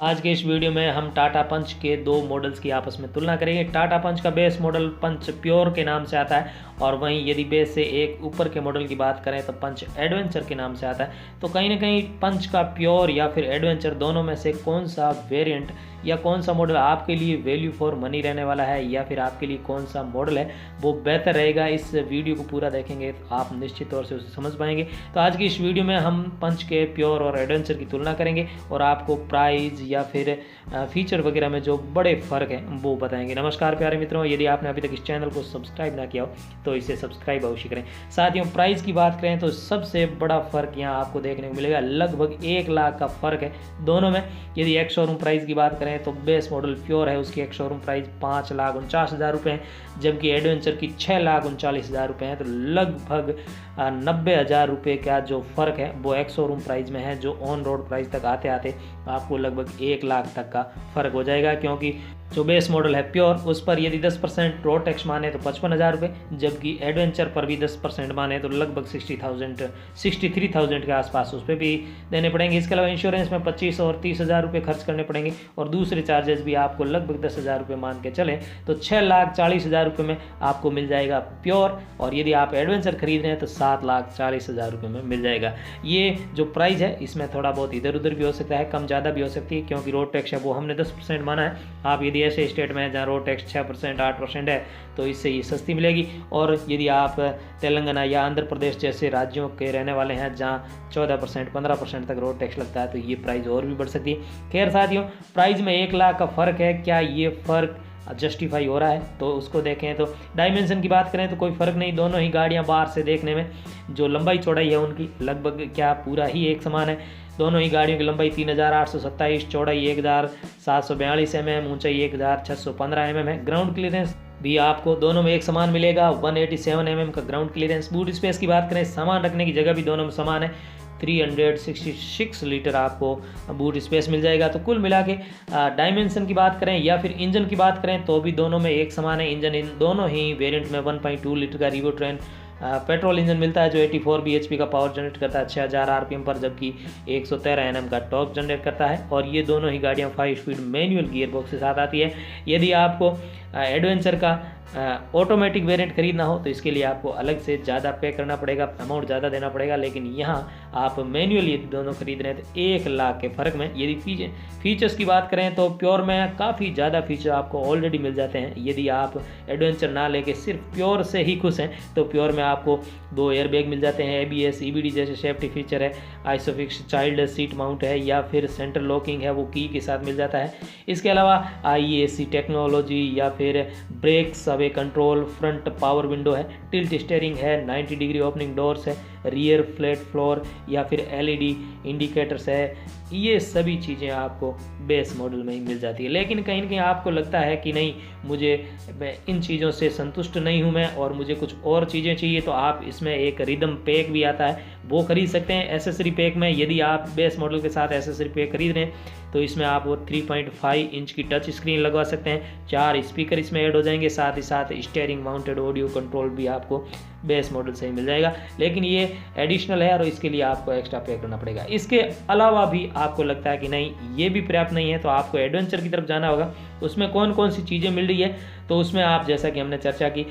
आज के इस वीडियो में हम टाटा पंच के दो मॉडल्स की आपस में तुलना करेंगे। टाटा पंच का बेस मॉडल पंच प्योर के नाम से आता है और वहीं यदि बेस से एक ऊपर के मॉडल की बात करें तो पंच एडवेंचर के नाम से आता है। तो कहीं ना कहीं पंच का प्योर या फिर एडवेंचर दोनों में से कौन सा वेरिएंट या कौन सा मॉडल आपके लिए वैल्यू फॉर मनी रहने वाला है या फिर आपके लिए कौन सा मॉडल है वो बेहतर रहेगा, इस वीडियो को पूरा देखेंगे तो आप निश्चित तौर से उसे समझ पाएंगे। तो आज की इस वीडियो में हम पंच के प्योर और एडवेंचर की तुलना करेंगे और आपको प्राइस या फिर फीचर वगैरह में जो बड़े फ़र्क हैं वो बताएंगे। नमस्कार प्यारे मित्रों, यदि आपने अभी तक इस चैनल को सब्सक्राइब ना किया हो तो इसे सब्सक्राइब अवश्य करें। साथियों, प्राइस की बात करें तो सबसे बड़ा फ़र्क यहाँ आपको देखने को मिलेगा, लगभग 1 लाख का फ़र्क है दोनों में। यदि एक्स शोरूम प्राइस की बात करें तो बेस मॉडल प्योर है, उसकी एक्स शोरूम प्राइस 5,49,000 रुपये है, जबकि एडवेंचर की 6,39,000 रुपये है। तो लगभग 90,000 रुपये का जो फ़र्क है वो एक्स शोरूम प्राइस में है, जो ऑन रोड प्राइस तक आते आते आपको लगभग 1 लाख तक का फ़र्क हो जाएगा। क्योंकि जो बेस मॉडल है प्योर उस पर यदि 10% रोड टैक्स माने तो 55,000 रुपये, जबकि एडवेंचर पर भी 10% माने तो लगभग 63,000 के आसपास उस पर भी देने पड़ेंगे। इसके अलावा इंश्योरेंस में 25 और 30,000 रुपये खर्च करने पड़ेंगे और दूसरे चार्जेस भी आपको लगभग 10,000 रुपये मान के चलें तो 6,40,000 रुपये में आपको मिल जाएगा प्योर। और यदि आप एडवेंचर खरीद रहे हैं तो 7,40,000 रुपये में मिल जाएगा। ये जो प्राइस है इसमें थोड़ा बहुत इधर उधर भी हो सकता है, कम ज़्यादा भी हो सकती है, क्योंकि रोड टैक्स है वो हमने 10% माना है। आप यदि ऐसे स्टेट में जहाँ रोड टैक्स 6% 8% है तो इससे ये सस्ती मिलेगी। और यदि आप तेलंगाना या आंध्र प्रदेश जैसे राज्यों के रहने वाले हैं जहाँ 14% 15% तक रोड टैक्स लगता है तो ये प्राइस और भी बढ़ सकती है। खैर साथियों, प्राइस में 1 लाख का फ़र्क है, क्या ये फ़र्क जस्टिफाई हो रहा है तो उसको देखें। तो डायमेंशन की बात करें तो कोई फ़र्क नहीं, दोनों ही गाड़ियाँ बाहर से देखने में जो लंबाई चौड़ाई है उनकी लगभग क्या पूरा ही एक समान है। दोनों ही गाड़ियों की लंबाई 3,827, चौड़ाई 1,742 mm, ऊंचाई 1,615 mm है। ग्राउंड क्लियरेंस भी आपको दोनों में एक समान मिलेगा, 187 mm का ग्राउंड क्लियरेंस। बूट स्पेस की बात करें, सामान रखने की जगह भी दोनों में समान है, 366 लीटर आपको बूट स्पेस मिल जाएगा। तो कुल मिला के डायमेंशन की बात करें या फिर इंजन की बात करें तो भी दोनों में एक समान है। इंजन इन दोनों ही वेरिएंट में 1.2 लीटर का रिवो ट्रेन पेट्रोल इंजन मिलता है जो 84 bhp का पावर जनरेट करता है 6,000 rpm पर, जबकि 113 Nm का टॉर्क जनरेट करता है। और ये दोनों ही गाड़ियाँ 5 स्पीड मैनुअल गियर बॉक्स के साथ आती है। यदि आपको एडवेंचर का ऑटोमेटिक वेरिएंट खरीदना हो तो इसके लिए आपको अलग से ज़्यादा पे करना पड़ेगा, अमाउंट ज़्यादा देना पड़ेगा। लेकिन यहाँ आप मैनुअल यदि दोनों खरीद रहे हैं तो 1 लाख के फ़र्क में। यदि फीचर्स की बात करें तो प्योर में काफ़ी ज़्यादा फीचर आपको ऑलरेडी मिल जाते हैं। यदि आप एडवेंचर ना लेके सिर्फ प्योर से ही खुश हैं तो प्योर में आपको 2 एयरबैग मिल जाते हैं, ABS EBD जैसे सेफ्टी फीचर है, आइसोफिक्स चाइल्ड सीट माउंट है या फिर सेंटर लॉकिंग है वो की के साथ मिल जाता है। इसके अलावा IAC टेक्नोलॉजी या फिर brakes away control, front power window है, टिल्ट स्टीयरिंग है, 90 डिग्री ओपनिंग डोर्स है, रियर फ्लैट फ्लोर या फिर LED इंडिकेटर्स है। ये सभी चीज़ें आपको बेस मॉडल में ही मिल जाती है। लेकिन कहीं ना कहीं आपको लगता है कि नहीं, मैं इन चीज़ों से संतुष्ट नहीं हूँ मैं और मुझे कुछ और चीज़ें चाहिए, तो आप इसमें एक रिदम पैक भी आता है वो खरीद सकते हैं। एसेसरी पैक में यदि आप बेस मॉडल के साथ एसेसरी पैक खरीद रहे हैं तो इसमें आप वो 3.5 इंच की टच स्क्रीन लगवा सकते हैं, 4 स्पीकर इसमें ऐड हो जाएंगे, साथ ही साथ स्टीयरिंग माउंटेड ऑडियो कंट्रोल भी आपको बेस मॉडल से ही मिल जाएगा। लेकिन ये एडिशनल है और इसके लिए आपको एक्स्ट्रा पे करना पड़ेगा। इसके अलावा भी आपको लगता है कि नहीं ये भी पर्याप्त नहीं है तो आपको एडवेंचर की तरफ जाना होगा। उसमें कौन कौन सी चीज़ें मिल रही है तो उसमें आप जैसा कि हमने चर्चा की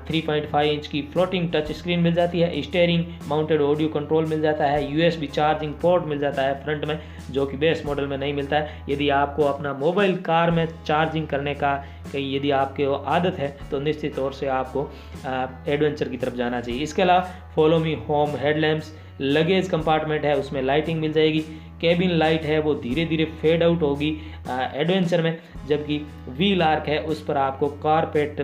3.5 इंच की फ्लोटिंग टच स्क्रीन मिल जाती है, स्टीयरिंग माउंटेड ऑडियो कंट्रोल मिल जाता है, USB चार्जिंग पोर्ट मिल जाता है फ्रंट में जो कि बेस मॉडल में नहीं मिलता है। यदि आपको अपना मोबाइल कार में चार्जिंग करने का कहीं यदि आपके आदत है तो निश्चित तौर से आपको एडवेंचर की तरफ जाना चाहिए। इसके अलावा follow me home headlamps, luggage compartment है उसमें लाइटिंग मिल जाएगी, केबिन लाइट है वो धीरे धीरे फेड आउट होगी एडवेंचर में, जबकि व्हील आर्क है उस पर आपको कारपेट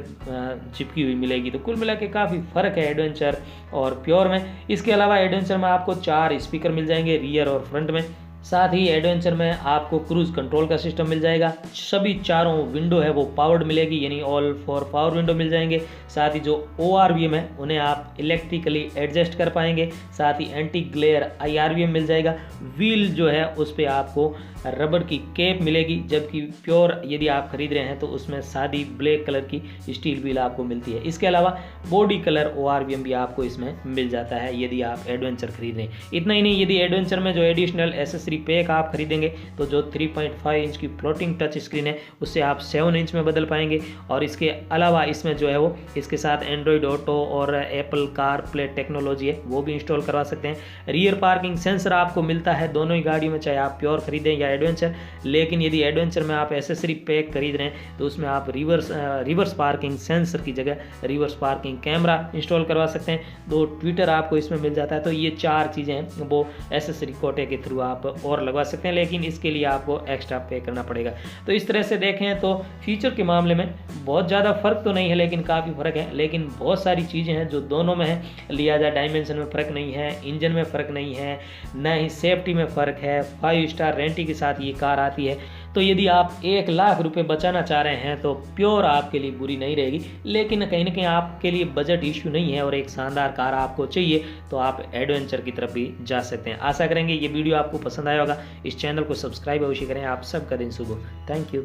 चिपकी हुई मिलेगी। तो कुल मिला के काफ़ी फ़र्क है एडवेंचर और प्योर में। इसके अलावा एडवेंचर में आपको 4 स्पीकर मिल जाएंगे रियर और फ्रंट में, साथ ही एडवेंचर में आपको क्रूज कंट्रोल का सिस्टम मिल जाएगा, सभी चारों विंडो है वो पावर्ड मिलेगी यानी ऑल 4 पावर विंडो मिल जाएंगे। साथ ही जो ORVM है उन्हें आप इलेक्ट्रिकली एडजस्ट कर पाएंगे, साथ ही एंटी ग्लेयर IRVM मिल जाएगा। व्हील जो है उस पर आपको रबर की कैप मिलेगी, जबकि प्योर यदि आप खरीद रहे हैं तो उसमें सादी ब्लैक कलर की स्टील व्हील आपको मिलती है। इसके अलावा बॉडी कलर ORVM भी आपको इसमें मिल जाता है यदि आप एडवेंचर खरीद रहे हैं। इतना ही नहीं, यदि एडवेंचर में जो एडिशनल एसेसरी पैक आप खरीदेंगे तो जो 3.5 इंच की फ्लोटिंग टच स्क्रीन है उससे आप 7 इंच में बदल पाएंगे। और इसके अलावा इसमें जो है वो इसके साथ एंड्रॉयड ऑटो और एप्पल कार प्ले टेक्नोलॉजी है वो भी इंस्टॉल करवा सकते हैं। रियर पार्किंग सेंसर आपको मिलता है दोनों ही गाड़ियों में, चाहे आप प्योर खरीदें या एडवेंचर। लेकिन यदि एडवेंचर में आप एसेसरी पैक खरीद रहे हैं तो उसमें आप रिवर्स पार्किंग सेंसर की जगह रिवर्स पार्किंग कैमरा इंस्टॉल करवा सकते हैं। 2 ट्विटर आपको इसमें मिल जाता है। तो ये 4 चीज़ें हैं वो एसेसरी कोटे के थ्रू आप और लगवा सकते हैं, लेकिन इसके लिए आपको एक्स्ट्रा पे करना पड़ेगा। तो इस तरह से देखें तो फीचर के मामले में बहुत ज़्यादा फर्क तो नहीं है, लेकिन काफ़ी फ़र्क है। लेकिन बहुत सारी चीज़ें हैं जो दोनों में है, लिहाजा डायमेंशन में फ़र्क नहीं है, इंजन में फ़र्क नहीं है, न ही सेफ्टी में फ़र्क है। 5 स्टार रेंटी के साथ ये कार आती है। तो यदि आप 1 लाख रुपए बचाना चाह रहे हैं तो प्योर आपके लिए बुरी नहीं रहेगी। लेकिन कहीं ना कहीं आपके लिए बजट इश्यू नहीं है और एक शानदार कार आपको चाहिए तो आप एडवेंचर की तरफ भी जा सकते हैं। आशा करेंगे ये वीडियो आपको पसंद आया होगा। इस चैनल को सब्सक्राइब अवश्य करें। आप सबका दिन शुभ हो। Thank you.